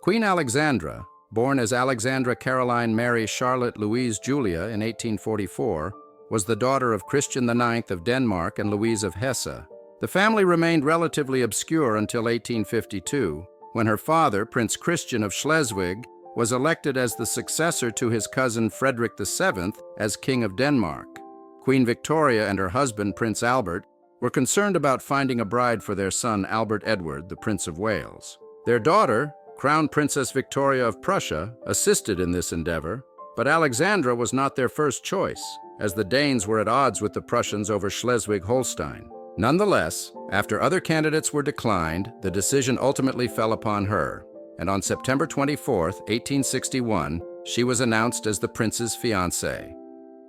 Queen Alexandra, born as Alexandra Caroline Mary Charlotte Louise Julia in 1844, was the daughter of Christian IX of Denmark and Louise of Hesse. The family remained relatively obscure until 1852, when her father, Prince Christian of Schleswig, was elected as the successor to his cousin Frederick VII as King of Denmark. Queen Victoria and her husband, Prince Albert, were concerned about finding a bride for their son Albert Edward, the Prince of Wales. Their daughter, Crown Princess Victoria of Prussia, assisted in this endeavor, but Alexandra was not their first choice, as the Danes were at odds with the Prussians over Schleswig-Holstein. Nonetheless, after other candidates were declined, the decision ultimately fell upon her, and on September 24, 1861, she was announced as the prince's fiancée.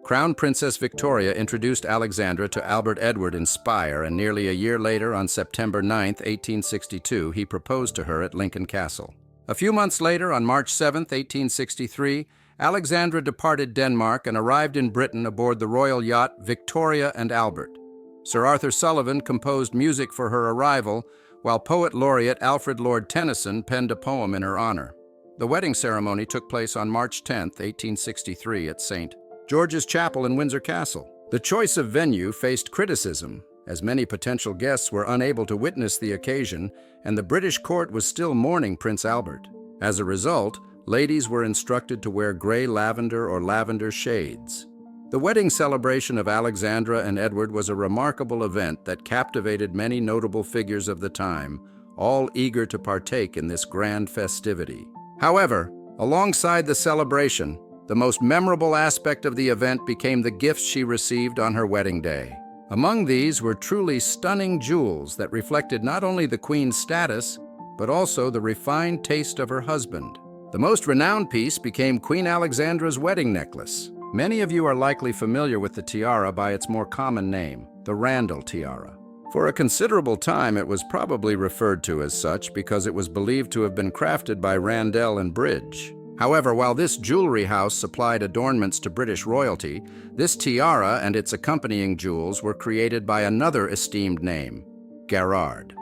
Crown Princess Victoria introduced Alexandra to Albert Edward in Speyer, and nearly a year later, on September 9, 1862, he proposed to her at Lincoln Castle. A few months later, on March 7, 1863, Alexandra departed Denmark and arrived in Britain aboard the royal yacht Victoria and Albert. Sir Arthur Sullivan composed music for her arrival, while poet laureate Alfred Lord Tennyson penned a poem in her honor. The wedding ceremony took place on March 10, 1863, at St. George's Chapel in Windsor Castle. The choice of venue faced criticism, as many potential guests were unable to witness the occasion, and the British court was still mourning Prince Albert. As a result, ladies were instructed to wear gray lavender or lavender shades. The wedding celebration of Alexandra and Edward was a remarkable event that captivated many notable figures of the time, all eager to partake in this grand festivity. However, alongside the celebration, the most memorable aspect of the event became the gifts she received on her wedding day. Among these were truly stunning jewels that reflected not only the Queen's status, but also the refined taste of her husband. The most renowned piece became Queen Alexandra's wedding necklace. Many of you are likely familiar with the tiara by its more common name, the Randall tiara. For a considerable time, it was probably referred to as such because it was believed to have been crafted by Randell and Bridge. However, while this jewelry house supplied adornments to British royalty, this tiara and its accompanying jewels were created by another esteemed name, Gerard.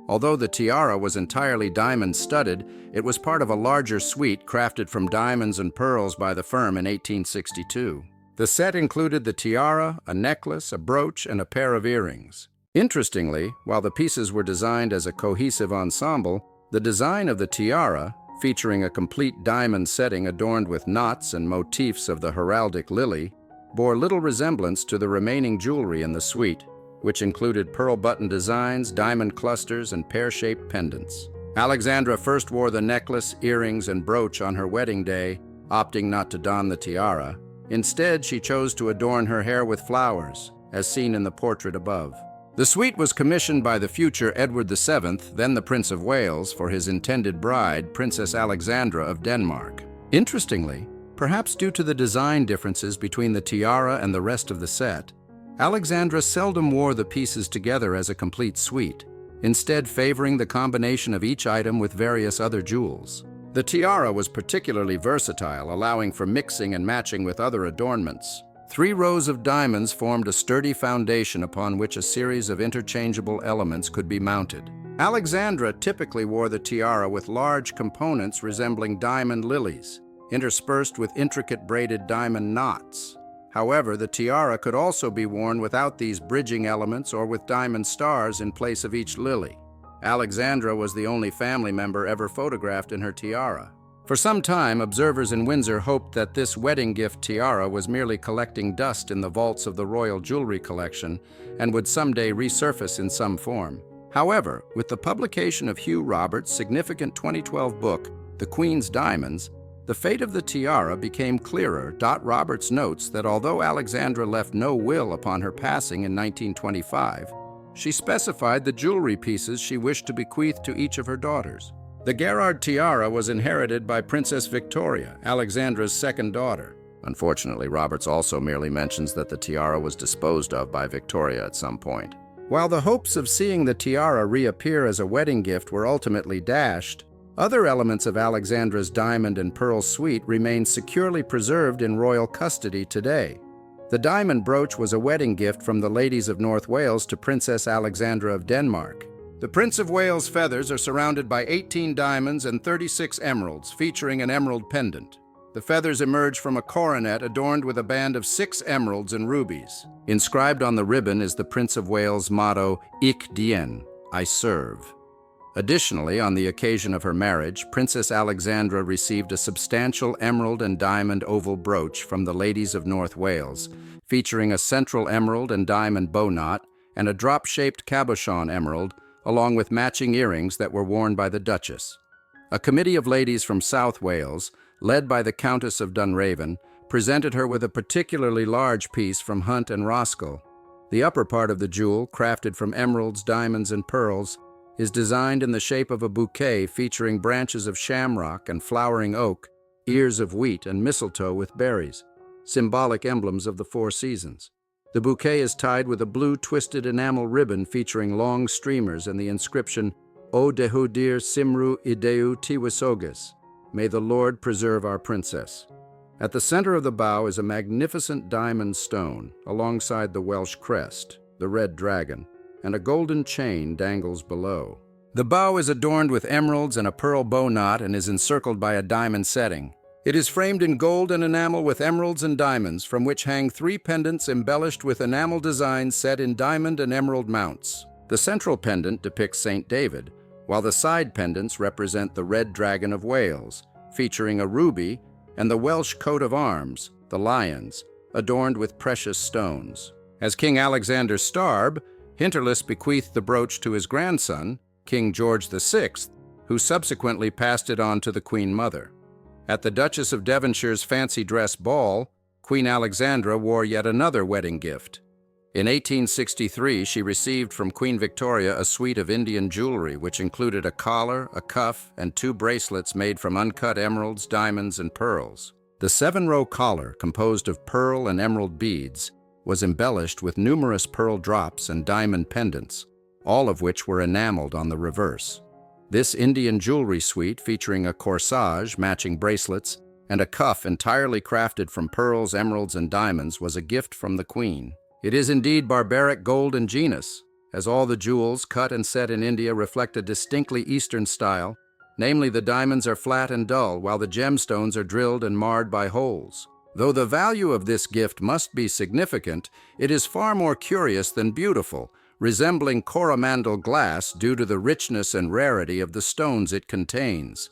Although the tiara was entirely diamond-studded, it was part of a larger suite crafted from diamonds and pearls by the firm in 1862. The set included the tiara, a necklace, a brooch, and a pair of earrings. Interestingly, while the pieces were designed as a cohesive ensemble, the design of the tiara, featuring a complete diamond setting adorned with knots and motifs of the heraldic lily, bore little resemblance to the remaining jewelry in the suite, which included pearl button designs, diamond clusters, and pear-shaped pendants. Alexandra first wore the necklace, earrings, and brooch on her wedding day, opting not to don the tiara. Instead, she chose to adorn her hair with flowers, as seen in the portrait above. The suite was commissioned by the future Edward VII, then the Prince of Wales, for his intended bride, Princess Alexandra of Denmark. Interestingly, perhaps due to the design differences between the tiara and the rest of the set, Alexandra seldom wore the pieces together as a complete suite, instead favoring the combination of each item with various other jewels. The tiara was particularly versatile, allowing for mixing and matching with other adornments. 3 rows of diamonds formed a sturdy foundation upon which a series of interchangeable elements could be mounted. Alexandra typically wore the tiara with large components resembling diamond lilies, interspersed with intricate braided diamond knots. However, the tiara could also be worn without these bridging elements or with diamond stars in place of each lily. Alexandra was the only family member ever photographed in her tiara. For some time, observers in Windsor hoped that this wedding gift tiara was merely collecting dust in the vaults of the royal jewelry collection and would someday resurface in some form. However, with the publication of Hugh Roberts' significant 2012 book, The Queen's Diamonds, the fate of the tiara became clearer. Roberts notes that although Alexandra left no will upon her passing in 1925, she specified the jewelry pieces she wished to bequeath to each of her daughters. The Gerard tiara was inherited by Princess Victoria, Alexandra's second daughter. Unfortunately, Roberts also merely mentions that the tiara was disposed of by Victoria at some point. While the hopes of seeing the tiara reappear as a wedding gift were ultimately dashed, other elements of Alexandra's diamond and pearl suite remain securely preserved in royal custody today. The diamond brooch was a wedding gift from the ladies of North Wales to Princess Alexandra of Denmark. The Prince of Wales' feathers are surrounded by 18 diamonds and 36 emeralds, featuring an emerald pendant. The feathers emerge from a coronet adorned with a band of 6 emeralds and rubies. Inscribed on the ribbon is the Prince of Wales' motto, Ich dien, I serve. Additionally, on the occasion of her marriage, Princess Alexandra received a substantial emerald and diamond oval brooch from the ladies of North Wales, featuring a central emerald and diamond bow knot and a drop-shaped cabochon emerald, along with matching earrings that were worn by the Duchess. A committee of ladies from South Wales, led by the Countess of Dunraven, presented her with a particularly large piece from Hunt and Roscoe. The upper part of the jewel, crafted from emeralds, diamonds, and pearls, is designed in the shape of a bouquet featuring branches of shamrock and flowering oak, ears of wheat, and mistletoe with berries, symbolic emblems of the 4 seasons. The bouquet is tied with a blue twisted enamel ribbon featuring long streamers and the inscription, O Dehudir Simru Ideu Tiwisoges, May the Lord preserve our princess. At the center of the bow is a magnificent diamond stone, alongside the Welsh crest, the red dragon, and a golden chain dangles below. The bow is adorned with emeralds and a pearl bow knot and is encircled by a diamond setting. It is framed in gold and enamel with emeralds and diamonds, from which hang 3 pendants embellished with enamel designs set in diamond and emerald mounts. The central pendant depicts Saint David, while the side pendants represent the Red Dragon of Wales, featuring a ruby, and the Welsh coat of arms, the lions, adorned with precious stones. As King Alexander starb, Hinterlist bequeathed the brooch to his grandson, King George VI, who subsequently passed it on to the Queen Mother. At the Duchess of Devonshire's fancy dress ball, Queen Alexandra wore yet another wedding gift. In 1863, she received from Queen Victoria a suite of Indian jewelry, which included a collar, a cuff, and 2 bracelets made from uncut emeralds, diamonds, and pearls. The 7-row collar, composed of pearl and emerald beads, was embellished with numerous pearl drops and diamond pendants, all of which were enameled on the reverse. This Indian jewelry suite, featuring a corsage, matching bracelets, and a cuff entirely crafted from pearls, emeralds, and diamonds, was a gift from the Queen. It is indeed barbaric gold and genus, as all the jewels cut and set in India reflect a distinctly Eastern style, namely the diamonds are flat and dull, while the gemstones are drilled and marred by holes. Though the value of this gift must be significant, it is far more curious than beautiful, resembling Coromandel glass due to the richness and rarity of the stones it contains.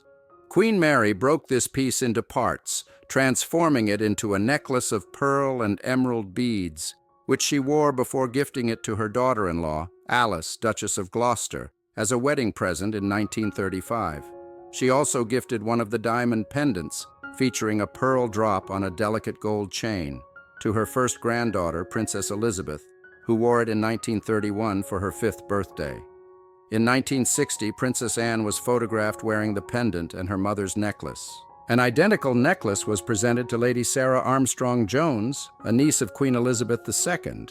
Queen Mary broke this piece into parts, transforming it into a necklace of pearl and emerald beads, which she wore before gifting it to her daughter-in-law, Alice, Duchess of Gloucester, as a wedding present in 1935. She also gifted one of the diamond pendants, featuring a pearl drop on a delicate gold chain, to her first granddaughter, Princess Elizabeth, who wore it in 1931 for her 5th birthday. In 1960, Princess Anne was photographed wearing the pendant and her mother's necklace. An identical necklace was presented to Lady Sarah Armstrong Jones, a niece of Queen Elizabeth II.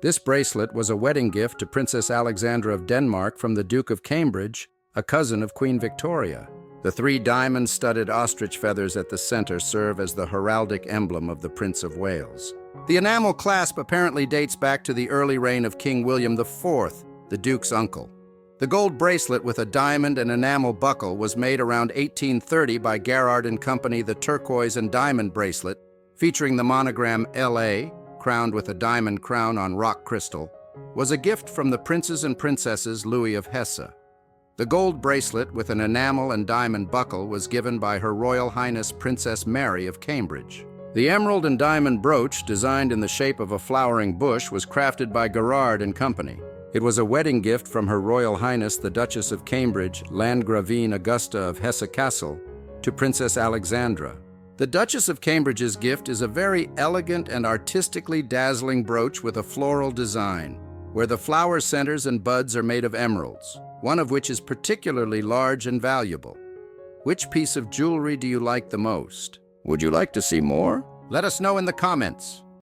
This bracelet was a wedding gift to Princess Alexandra of Denmark from the Duke of Cambridge, a cousin of Queen Victoria. The 3 diamond-studded ostrich feathers at the center serve as the heraldic emblem of the Prince of Wales. The enamel clasp apparently dates back to the early reign of King William IV, the Duke's uncle. The gold bracelet with a diamond and enamel buckle was made around 1830 by Garrard & Company. The turquoise and diamond bracelet, featuring the monogram L.A., crowned with a diamond crown on rock crystal, was a gift from the princes and princesses Louis of Hesse. The gold bracelet with an enamel and diamond buckle was given by Her Royal Highness Princess Mary of Cambridge. The emerald and diamond brooch, designed in the shape of a flowering bush, was crafted by Garrard & Company. It was a wedding gift from Her Royal Highness the Duchess of Cambridge, Landgravine Augusta of Hesse-Kassel, to Princess Alexandra. The Duchess of Cambridge's gift is a very elegant and artistically dazzling brooch with a floral design, where the flower centers and buds are made of emeralds, one of which is particularly large and valuable. Which piece of jewelry do you like the most? Would you like to see more? Let us know in the comments.